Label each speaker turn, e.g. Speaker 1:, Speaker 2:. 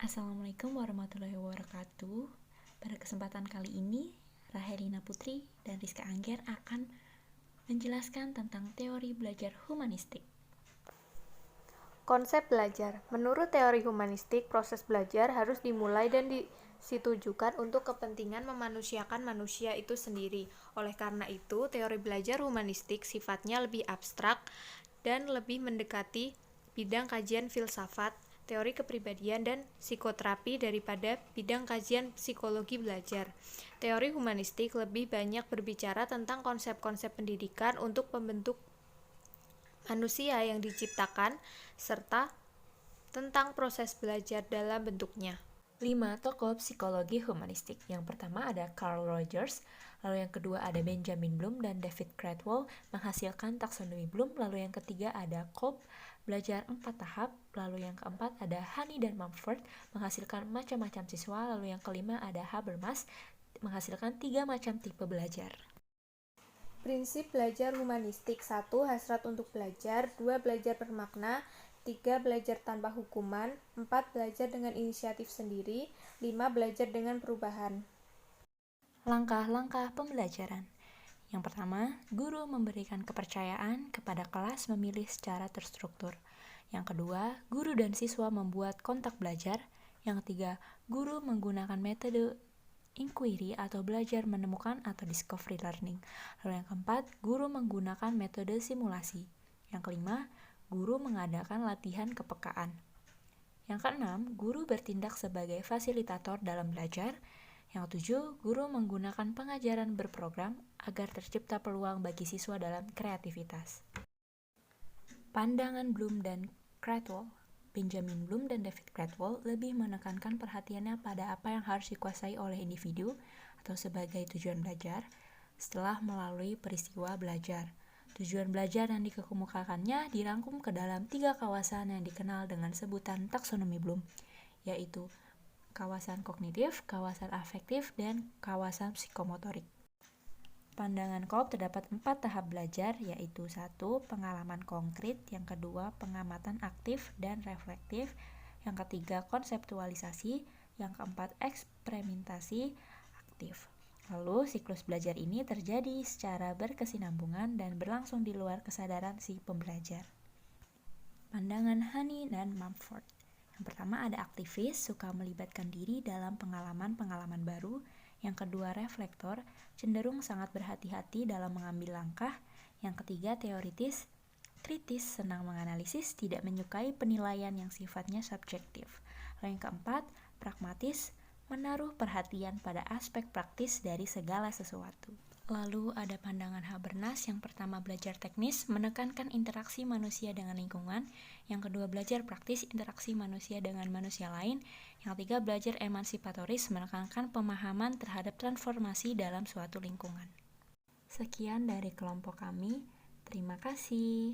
Speaker 1: Assalamualaikum warahmatullahi wabarakatuh. Pada kesempatan kali ini, Rahelina Putri dan Rizka Angger akan menjelaskan tentang teori belajar humanistik.
Speaker 2: Konsep belajar. Menurut teori humanistik, proses belajar harus dimulai dan ditujukan untuk kepentingan memanusiakan manusia itu sendiri. Oleh karena itu, teori belajar humanistik sifatnya lebih abstrak dan lebih mendekati bidang kajian filsafat, teori kepribadian, dan psikoterapi daripada bidang kajian psikologi belajar. Teori humanistik lebih banyak berbicara tentang konsep-konsep pendidikan untuk pembentuk manusia yang diciptakan, serta tentang proses belajar dalam bentuknya.
Speaker 1: 5 tokoh psikologi humanistik. Yang pertama ada Carl Rogers, lalu yang kedua ada Benjamin Bloom dan David Caldwell menghasilkan taksonomi Bloom, lalu yang ketiga ada Kolb, belajar 4 tahap, lalu yang keempat ada Honey dan Mumford menghasilkan macam-macam siswa, lalu yang kelima ada Habermas menghasilkan 3 macam tipe belajar.
Speaker 2: Prinsip belajar humanistik. 1. Hasrat untuk belajar. 2. Belajar bermakna. 3. Belajar tanpa hukuman. 4. Belajar dengan inisiatif sendiri. 5. Belajar dengan perubahan.
Speaker 1: Langkah-langkah pembelajaran. Yang pertama, guru memberikan kepercayaan kepada kelas memilih secara terstruktur. Yang kedua, guru dan siswa membuat kontak belajar. Yang ketiga, guru menggunakan metode inquiry atau belajar menemukan atau discovery learning. Lalu yang keempat, guru menggunakan metode simulasi. Yang kelima, guru mengadakan latihan kepekaan. Yang keenam, guru bertindak sebagai fasilitator dalam belajar. Yang ketujuh, guru menggunakan pengajaran berprogram agar tercipta peluang bagi siswa dalam kreativitas. Pandangan Bloom dan Caldwell. Benjamin Bloom dan David Caldwell lebih menekankan perhatiannya pada apa yang harus dikuasai oleh individu atau sebagai tujuan belajar setelah melalui peristiwa belajar. Tujuan belajar yang dikemukakannya dirangkum ke dalam 3 kawasan yang dikenal dengan sebutan taksonomi Bloom, yaitu kawasan kognitif, kawasan afektif, dan kawasan psikomotorik. Pandangan Kolb terdapat 4 tahap belajar, yaitu 1. Pengalaman konkret, yang kedua pengamatan aktif dan reflektif, yang ketiga konseptualisasi, yang keempat eksperimentasi aktif. Lalu siklus belajar ini terjadi secara berkesinambungan dan berlangsung di luar kesadaran si pembelajar. Pandangan Honey dan Mumford. Yang pertama ada aktivis, suka melibatkan diri dalam pengalaman-pengalaman baru. Yang kedua reflektor, cenderung sangat berhati-hati dalam mengambil langkah. Yang ketiga teoritis, kritis, senang menganalisis, tidak menyukai penilaian yang sifatnya subjektif. Lalu yang keempat, pragmatis, menaruh perhatian pada aspek praktis dari segala sesuatu. Lalu ada pandangan Habermas. Yang pertama belajar teknis, menekankan interaksi manusia dengan lingkungan. Yang kedua belajar praktis, interaksi manusia dengan manusia lain. Yang ketiga belajar emansipatoris, menekankan pemahaman terhadap transformasi dalam suatu lingkungan. Sekian dari kelompok kami. Terima kasih.